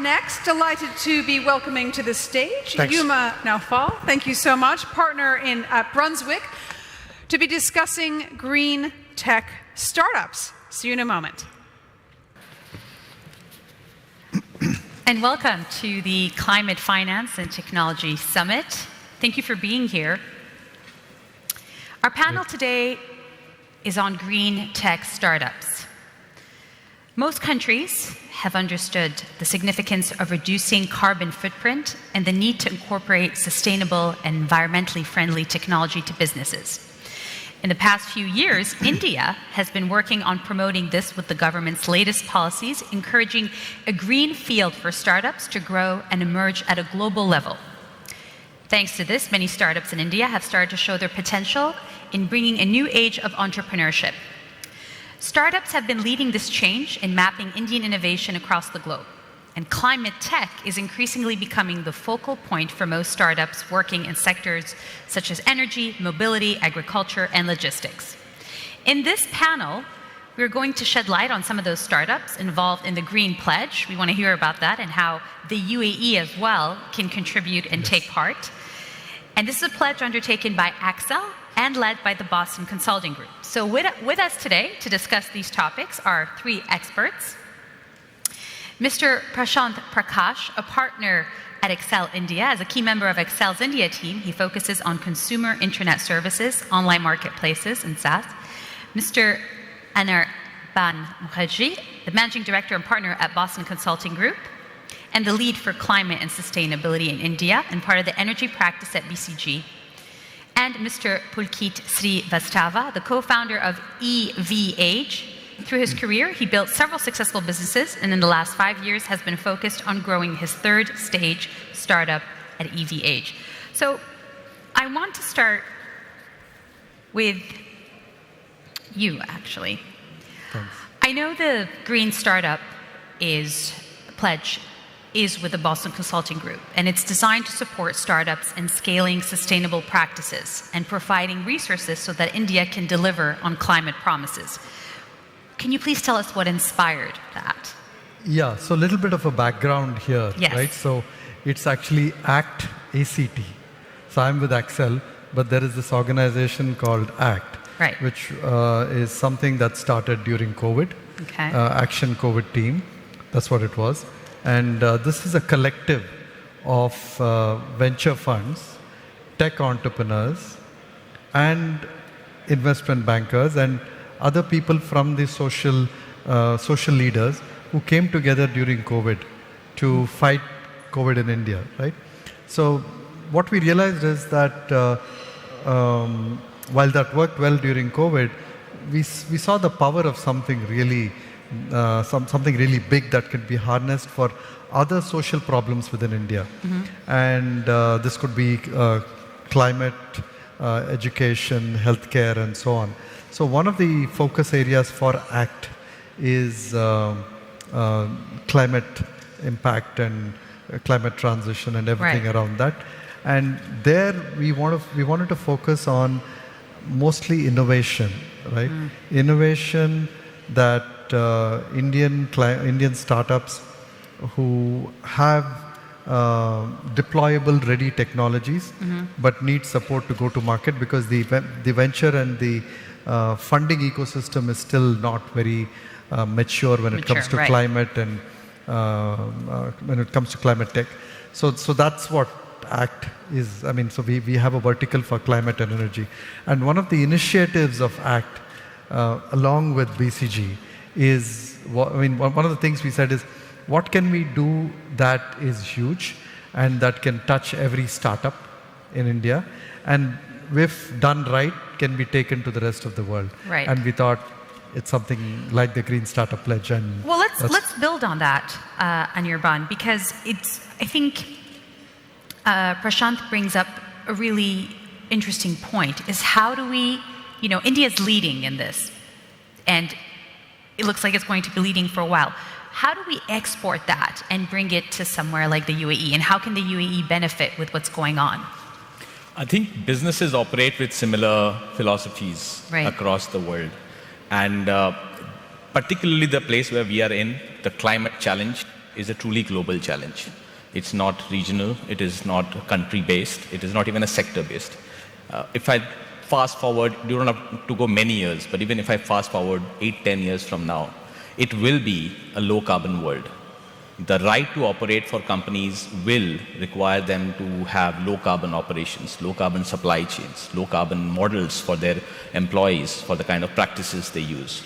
next, delighted to be welcoming to the stage Thanks. Yuma Naufal. Thank you so much. Partner in Brunswick, to be discussing green tech startups. See you in a moment. And welcome to the Climate Finance and Technology Summit. Thank you for being here. Our panel today is on green tech startups. Most countries have understood the significance of reducing carbon footprint and the need to incorporate sustainable and environmentally friendly technology to businesses. In the past few years, India has been working on promoting this with the government's latest policies, encouraging a green field for startups to grow and emerge at a global level. Thanks to this, many startups in India have started to show their potential in bringing a new age of entrepreneurship. Startups have been leading this change in mapping Indian innovation across the globe. And climate tech is increasingly becoming the focal point for most startups working in sectors such as energy, mobility, agriculture, and logistics. In this panel, we're going to shed light on some of those startups involved in the Green Pledge. We want to hear about that and how the UAE as well can contribute and take part. And this is a pledge undertaken by Accel and led by the Boston Consulting Group. So with us today to discuss these topics are three experts. Mr. Prashanth Prakash, a partner at Accel India. As a key member of Accel's India team, he focuses on consumer internet services, online marketplaces, and SaaS. Mr. Anirban Mukherjee, the managing director and partner at Boston Consulting Group, and the lead for climate and sustainability in India, and part of the energy practice at BCG. And Mr. Pulkit Srivastava, the co-founder of EVage. Through his career, he built several successful businesses, and in the last 5 years has been focused on growing his third stage startup at EVage. So I want to start with you, actually. Thanks. I know the Green Startup Pledge is with the Boston Consulting Group, and it's designed to support startups in scaling sustainable practices and providing resources so that India can deliver on climate promises. Can you please tell us what inspired that? Yeah, so a little bit of a background here, Yes. right? So it's actually ACT, ACT. So I'm with Accel, but there is this organization called ACT, Right. which is something that started during COVID, Okay. Action COVID team. That's what it was. And this is a collective of venture funds, tech entrepreneurs, and investment bankers, and other people from the social leaders who came together during COVID to fight COVID in India, right? So what we realized is that while that worked well during COVID, we saw the power of something really something really big that could be harnessed for other social problems within India. Mm-hmm. And this could be climate, education, healthcare, and so on. So one of the focus areas for ACT is climate impact and climate transition and everything Right. around that. And there we wanted to focus on mostly innovation, right? Mm. Innovation that Indian startups who have deployable ready technologies, mm-hmm. but need support to go to market because the venture and the funding ecosystem is still not very mature when it comes to right. climate and when it comes to climate tech. So that's what ACT is. I mean, so we have a vertical for climate and energy. And one of the initiatives of ACT, along with BCG, is, one of the things we said is, what can we do that is huge and that can touch every startup in India, and if done right, can be taken to the rest of the world. Right. And we thought it's something like the Green Startup Pledge. And well, let's build on that, Anirban, because I think Prashanth brings up a really interesting point, is how do we, India's leading in this, and it looks like it's going to be leading for a while. How do we export that and bring it to somewhere like the UAE? And how can the UAE benefit with what's going on? I think businesses operate with similar philosophies Right. across the world. And particularly the place where we are in, the climate challenge, is a truly global challenge. It's not regional, it is not country-based, it is not even a sector-based. If I fast forward, you don't have to go many years, but even if I fast forward 8-10 years from now, it will be a low-carbon world. The right to operate for companies will require them to have low-carbon operations, low-carbon supply chains, low-carbon models for their employees, for the kind of practices they use.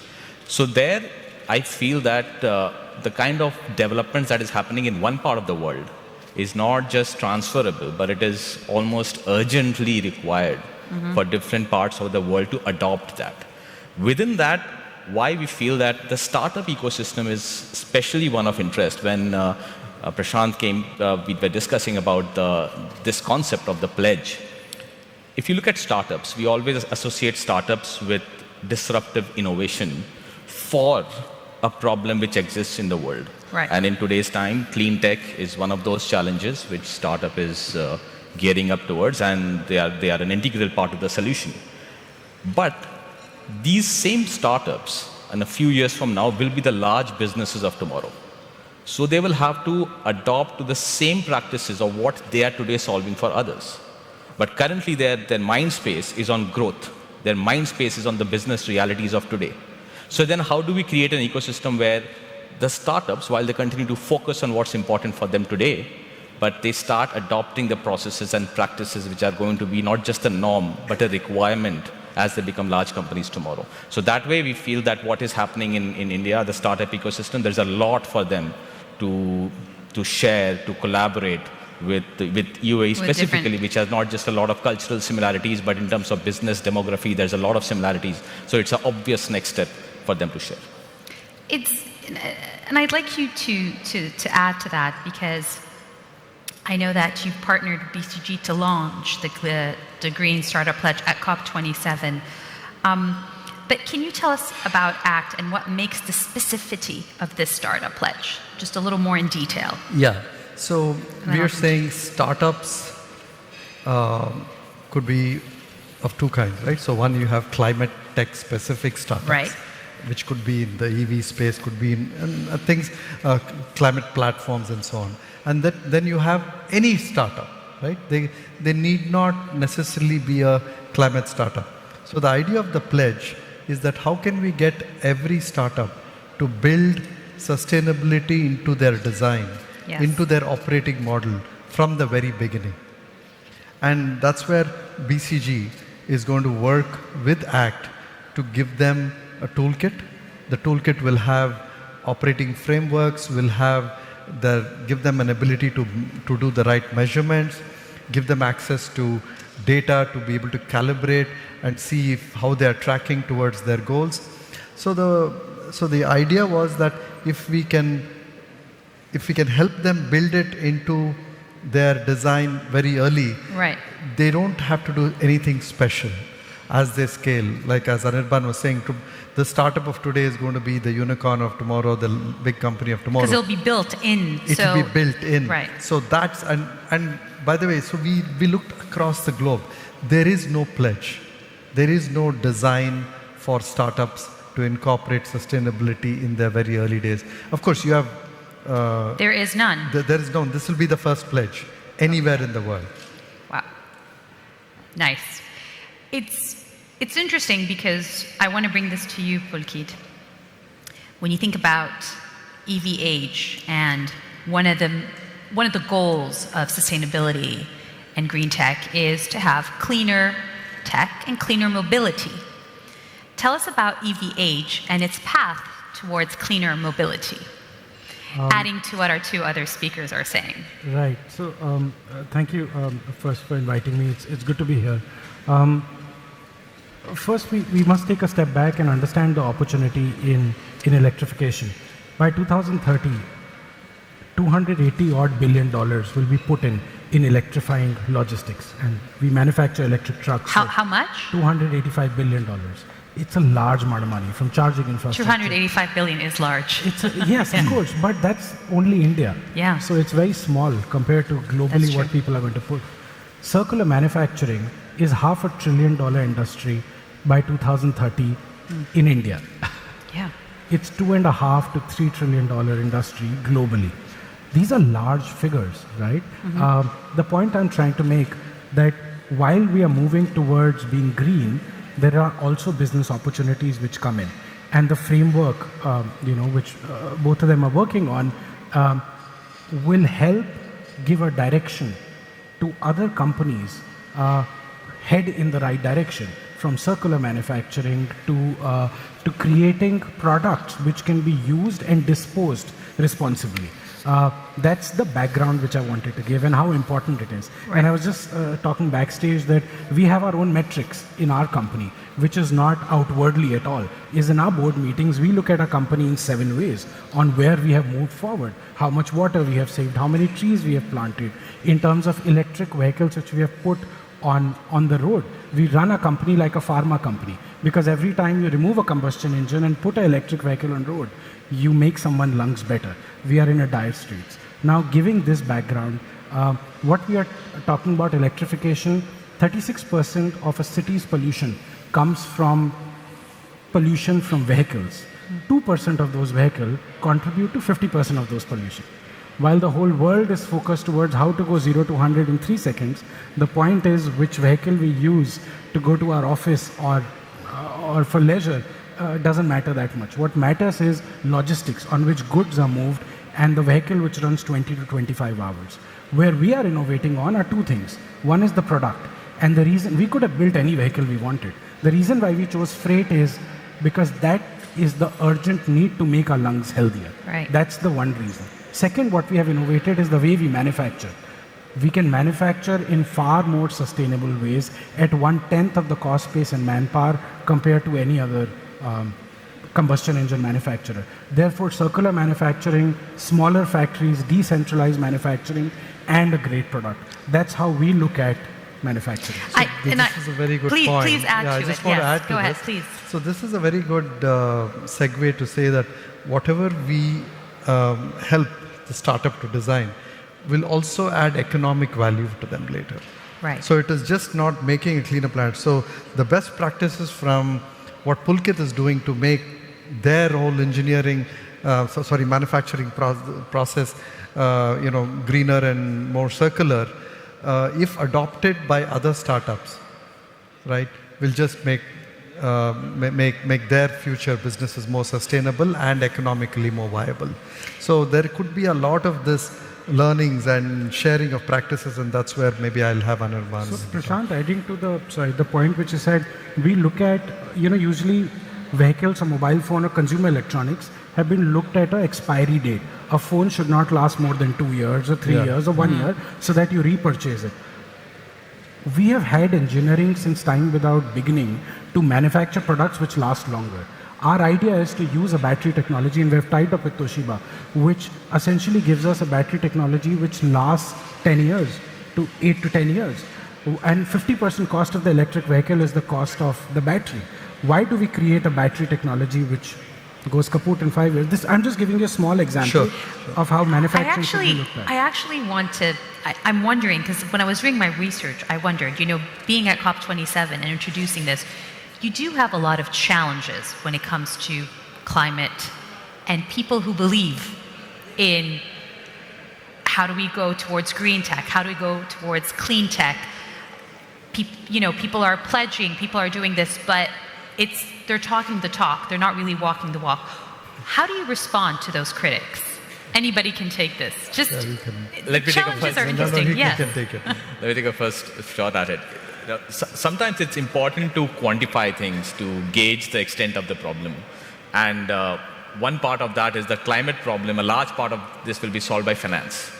So there, I feel that the kind of developments that is happening in one part of the world is not just transferable, but it is almost urgently required for different parts of the world to adopt that. Within that, why we feel that the startup ecosystem is especially one of interest. When Prashanth came, we were discussing about this concept of the pledge. If you look at startups, we always associate startups with disruptive innovation for a problem which exists in the world. Right. And in today's time, clean tech is one of those challenges which startup is gearing up towards, and they are an integral part of the solution. But these same startups, in a few years from now, will be the large businesses of tomorrow. So they will have to adopt to the same practices of what they are today solving for others. But currently their mind space is on growth. Their mind space is on the business realities of today. So then how do we create an ecosystem where the startups, while they continue to focus on what's important for them today, but they start adopting the processes and practices which are going to be not just a norm, but a requirement as they become large companies tomorrow. So that way we feel that what is happening in India, the startup ecosystem, there's a lot for them to share, to collaborate with UAE specifically, which has not just a lot of cultural similarities, but in terms of business demography, there's a lot of similarities. So it's an obvious next step for them to share. And I'd like you to add to that, because I know that you've partnered with BCG to launch the Green Startup Pledge at COP27. But can you tell us about ACT and what makes the specificity of this startup pledge? Just a little more in detail. Yeah. So we are saying startups could be of two kinds, right? So one, you have climate tech specific startups. Right. Which could be in the EV space, could be in things, climate platforms and so on. And then you have any startup, right? They need not necessarily be a climate startup. So the idea of the pledge is that how can we get every startup to build sustainability into their design, Yes. into their operating model from the very beginning. And that's where BCG is going to work with ACT to give them a toolkit. The toolkit will have operating frameworks, will give them an ability to do the right measurements, give them access to data to be able to calibrate and see how they are tracking towards their goals. So the idea was that if we can help them build it into their design very early, Right. they don't have to do anything special as they scale. Like as Anirban was saying, the startup of today is going to be the unicorn of tomorrow, the big company of tomorrow. Because it'll be built in. It will be built in. Right. So that's, and by the way, so we looked across the globe. There is no pledge. There is no design for startups to incorporate sustainability in their very early days. Of course, you have... there is none. There is none. This will be the first pledge anywhere in the world. Wow. Nice. It's interesting because I want to bring this to you, Pulkit. When you think about EVage, and one of the goals of sustainability and green tech is to have cleaner tech and cleaner mobility. Tell us about EVage and its path towards cleaner mobility, adding to what our two other speakers are saying. Right. So thank you first for inviting me. It's good to be here. First, we must take a step back and understand the opportunity in electrification. By 2030, $280 billion will be put in electrifying logistics. And we manufacture electric trucks. How much? $285 billion. It's a large amount of money from charging infrastructure. 285 billion is large. Yes, of course, but that's only India. Yeah. So it's very small compared to globally what true. people are going to put. Circular manufacturing is $500 billion industry by 2030 in India. Yeah. It's $2.5 to $3 trillion industry globally. These are large figures, right? The point I'm trying to make that while we are moving towards being green, there are also business opportunities which come in. And the framework, which both of them are working on, will help give a direction to other companies head in the right direction, from circular manufacturing to creating products which can be used and disposed responsibly. That's the background which I wanted to give and how important it is. Right. And I was just talking backstage that we have our own metrics in our company, which is not outwardly at all. Is in our board meetings, we look at a company in 7 ways on where we have moved forward, how much water we have saved, how many trees we have planted, in terms of electric vehicles which we have put on the road. We run a company like a pharma company, because every time you remove a combustion engine and put an electric vehicle on road, you make someone's lungs better. We are in a dire straits. Now, giving this background, what we are talking about electrification, 36% of a city's pollution comes from pollution from vehicles. 2% of those vehicles contribute to 50% of those pollution. While the whole world is focused towards how to go 0 to 100 in 3 seconds, the point is which vehicle we use to go to our office or for leisure doesn't matter that much. What matters is logistics, on which goods are moved, and the vehicle which runs 20 to 25 hours. Where we are innovating on are two things. One is the product. And the reason, we could have built any vehicle we wanted. The reason why we chose freight is because that is the urgent need to make our lungs healthier. Right. That's the one reason. Second, what we have innovated is the way we manufacture. We can manufacture in far more sustainable ways at 1/10 of the cost base and manpower compared to any other combustion engine manufacturer. Therefore, circular manufacturing, smaller factories, decentralized manufacturing, and a great product. That's how we look at manufacturing. This is a very good point. Please add to I it. just want to Yes, add to go ahead, this. please. So this is a very good segue to say that whatever we help the startup to design will also add economic value to them later. Right. So it is just not making a cleaner planet. So the best practices from what Pulkit is doing to make their whole engineering, manufacturing process, greener and more circular, if adopted by other startups, right, will just make their future businesses more sustainable and economically more viable. So there could be a lot of this learnings and sharing of practices, and that's where maybe I'll have Anirban. So Prashanth, adding to the point which you said, we look at, usually vehicles or mobile phone or consumer electronics have been looked at an expiry date. A phone should not last more than 2 years or 3 years or 1 year so that you repurchase it. We have had engineering since time without beginning to manufacture products which last longer. Our idea is to use a battery technology, and we have tied up with Toshiba, which essentially gives us a battery technology which lasts 10 years to 8 to 10 years. And 50% cost of the electric vehicle is the cost of the battery. Why do we create a battery technology which goes kaput in 5 years? I'm just giving you a small example of how manufacturing should be looked at. I actually want to, I'm wondering, because when I was doing my research, I wondered, being at COP27 and introducing this, you do have a lot of challenges when it comes to climate and people who believe in how do we go towards green tech, how do we go towards clean tech. People are pledging, people are doing this, but they're talking the talk, they're not really walking the walk. How do you respond to those critics? Anybody can take this. Just Let me take a challenges first. are interesting. He can take it. Let me take a first shot at it. Sometimes it's important to quantify things to gauge the extent of the problem. And one part of that is the climate problem. A large part of this will be solved by finance.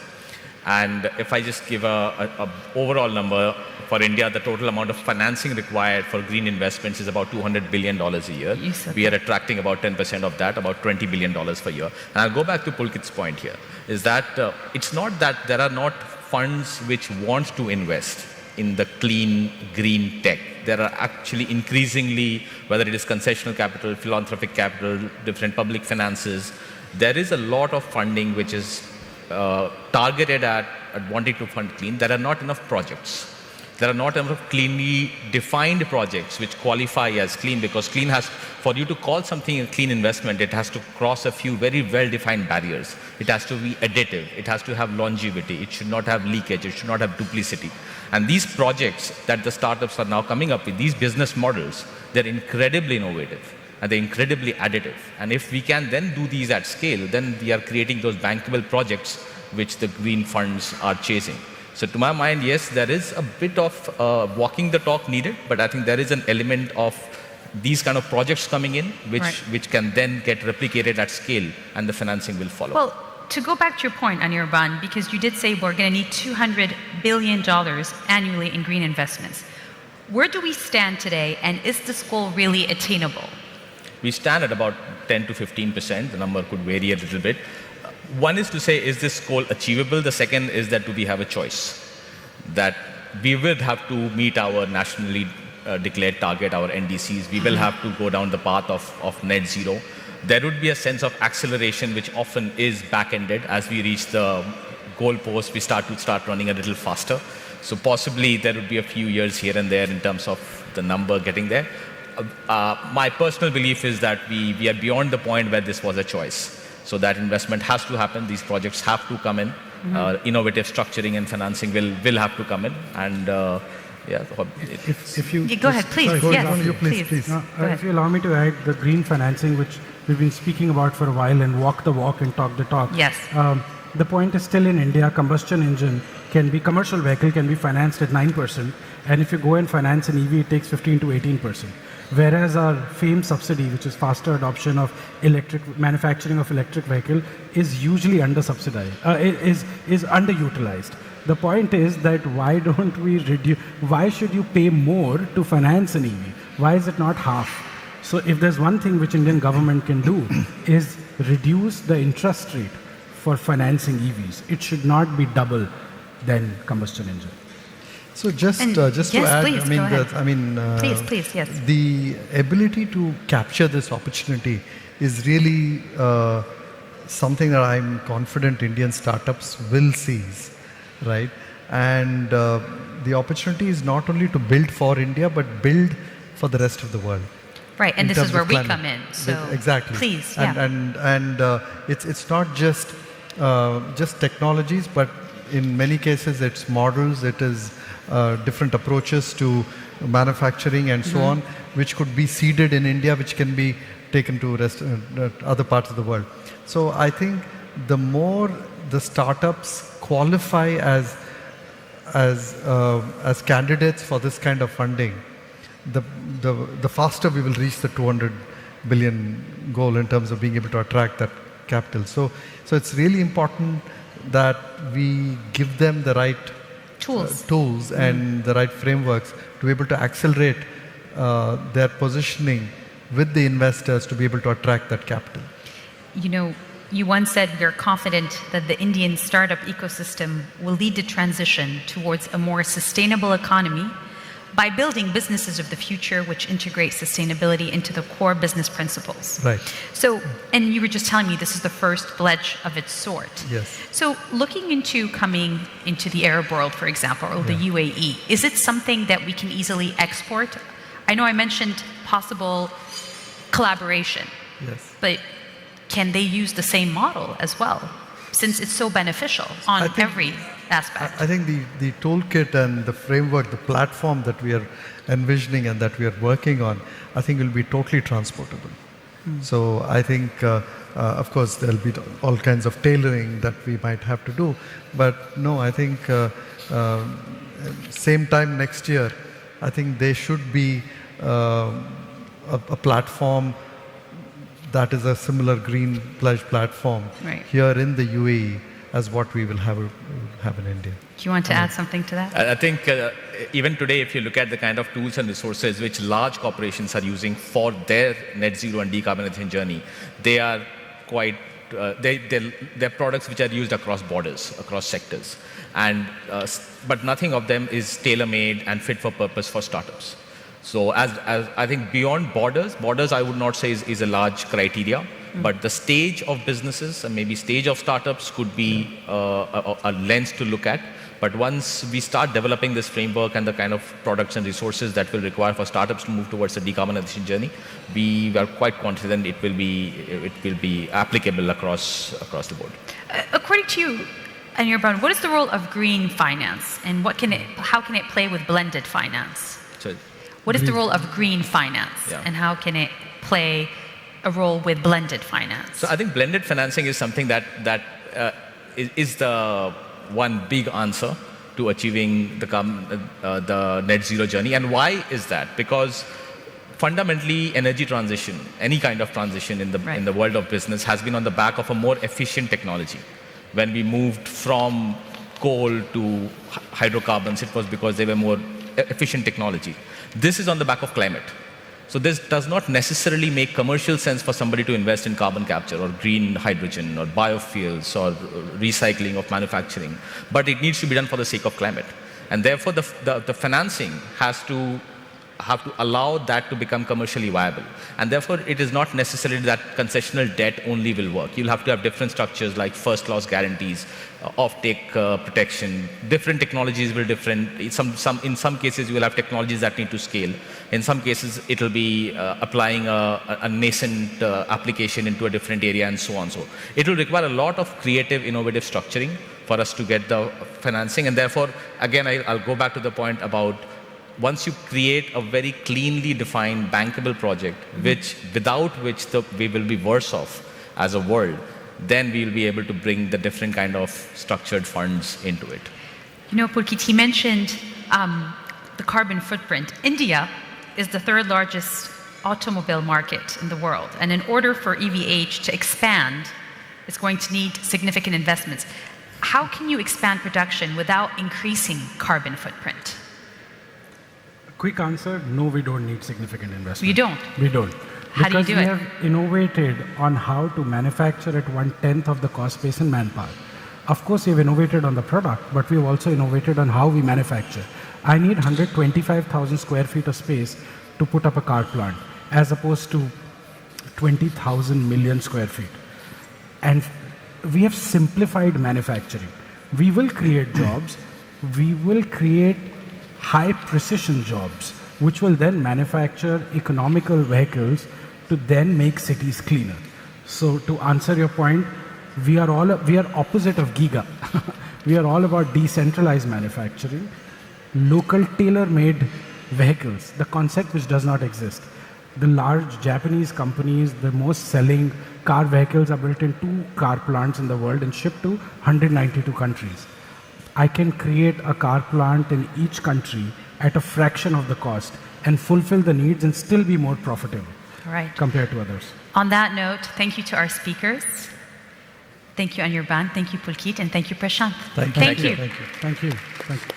And if I just give a overall number for India, the total amount of financing required for green investments is about $200 billion a year. We are attracting about 10% of that, about $20 billion per year. And I'll go back to Pulkit's point here, is that it's not that there are not funds which want to invest in the clean, green tech. There are actually increasingly, whether it is concessional capital, philanthropic capital, different public finances, there is a lot of funding which is targeted at wanting to fund clean. There are not enough projects. There are not a number of cleanly defined projects which qualify as clean, because clean has, for you to call something a clean investment, it has to cross a few very well-defined barriers. It has to be additive. It has to have longevity. It should not have leakage. It should not have duplicity. And these projects that the startups are now coming up with, these business models, they're incredibly innovative and they're incredibly additive. And if we can then do these at scale, then we are creating those bankable projects which the green funds are chasing. So to my mind, yes, there is a bit of walking the talk needed, but I think there is an element of these kind of projects coming in, which can then get replicated at scale, and the financing will follow. Well, to go back to your point, Anirban, because you did say we're going to need $200 billion annually in green investments. Where do we stand today, and is this goal really attainable? We stand at about 10 to 15%. The number could vary a little bit. One is to say, is this goal achievable? The second is that do we have a choice? That we will have to meet our nationally declared target, our NDCs. We will have to go down the path of net zero. There would be a sense of acceleration, which often is back-ended. As we reach the goalpost, we start running a little faster. So possibly there would be a few years here and there in terms of the number getting there. My personal belief is that we are beyond the point where this was a choice. So that investment has to happen. These projects have to come in. Innovative structuring and financing will have to come in. And If you go ahead, please. Sorry, Yes, please. No, if you allow me to add, the green financing, which we've been speaking about for a while, and walk the walk and talk the talk. Yes. The point is still in India, combustion engine commercial vehicle can be financed at 9%, and if you go and finance an EV, it takes 15 to 18%. Whereas our FAME subsidy, which is faster adoption of manufacturing of electric vehicle, is usually under-subsidized, is underutilized. The point is that why don't we reduce, why should you pay more to finance an EV? Why is it not half? So if there's one thing which Indian government can do is reduce the interest rate for financing EVs. It should not be double than combustion engine. So just to add, please, please, yes. The ability to capture this opportunity is really something that I'm confident Indian startups will seize, right? And the opportunity is not only to build for India, but build for the rest of the world. Right, and this is where we come in. So exactly. Please, and it's not just technologies, but in many cases it's models, it is different approaches to manufacturing and so on, which could be seeded in India, which can be taken to other parts of the world. So I think the more the startups qualify as candidates for this kind of funding, the faster we will reach the 200 billion goal in terms of being able to attract that capital. So it's really important that we give them the right tools and the right frameworks to be able to accelerate their positioning with the investors to be able to attract that capital. You know, you once said you're confident that the Indian startup ecosystem will lead to transition towards a more sustainable economy by building businesses of the future which integrate sustainability into the core business principles. Right. So, and you were just telling me this is the first pledge of its sort. Yes. So looking into coming into the Arab world, for example, or the UAE, is it something that we can easily export? I know I mentioned possible collaboration. Yes. But can they use the same model as well, since it's so beneficial on every aspect? I think the toolkit and the framework, the platform that we are envisioning and that we are working on, I think will be totally transportable. So I think, of course, there'll be all kinds of tailoring that we might have to do. But no, I think same time next year, I think there should be a platform that is a similar green pledge platform here in the UAE as what we will have in India. Do you want to add something to that? I think even today, if you look at the kind of tools and resources which large corporations are using for their net zero and decarbonization journey, they are quite, they're products which are used across borders, across sectors. But nothing of them is tailor-made and fit for purpose for startups. So as I think beyond borders I would not say is a large criteria, but the stage of businesses and maybe stage of startups could be a lens to look at. But once we start developing this framework and the kind of products and resources that will require for startups to move towards a decarbonization journey, we are quite confident it will be applicable across the board. According to you, Anirban, what is the role of green finance, and how can it play with blended finance? So, what is the role of green finance, and how can it play a role with blended finance? So I think blended financing is something that is the one big answer to achieving the net zero journey. And why is that? Because fundamentally, energy transition, any kind of transition in the world of business, has been on the back of a more efficient technology. When we moved from coal to hydrocarbons, it was because they were more efficient technology. This is on the back of climate. So this does not necessarily make commercial sense for somebody to invest in carbon capture or green hydrogen or biofuels or recycling of manufacturing, but it needs to be done for the sake of climate. And therefore, the financing has to allow that to become commercially viable. And therefore, it is not necessarily that concessional debt only will work. You'll have to have different structures like first loss guarantees, off-take protection. Different technologies will in some cases, you will have technologies that need to scale. In some cases, it will be applying a nascent application into a different area and so on. So it will require a lot of creative, innovative structuring for us to get the financing. And therefore, again, I'll go back to the point about once you create a very cleanly defined bankable project, without which we will be worse off as a world, then we will be able to bring the different kind of structured funds into it. You know, Pulkit, he mentioned the carbon footprint. India is the third largest automobile market in the world. And in order for EVage to expand, it's going to need significant investments. How can you expand production without increasing carbon footprint? Quick answer, no, we don't need significant investment. You don't? We don't. How do you do it? Because we have innovated on how to manufacture at 1/10 of the cost base and manpower. Of course, we've innovated on the product, but we've also innovated on how we manufacture. I need 125,000 square feet of space to put up a car plant, as opposed to 20,000 million square feet. And we have simplified manufacturing. We will create jobs. We will create high precision jobs, which will then manufacture economical vehicles to then make cities cleaner. So to answer your point, we are opposite of Giga. We are all about decentralized manufacturing, local tailor-made vehicles, the concept which does not exist. The large Japanese companies, the most selling car vehicles are built in 2 car plants in the world and shipped to 192 countries. I can create a car plant in each country at a fraction of the cost and fulfill the needs and still be more profitable compared to others. On that note, thank you to our speakers. Thank you, Anirban. Thank you, Pulkit. And thank you, Prashanth. Thank you. Thank you. Thank you.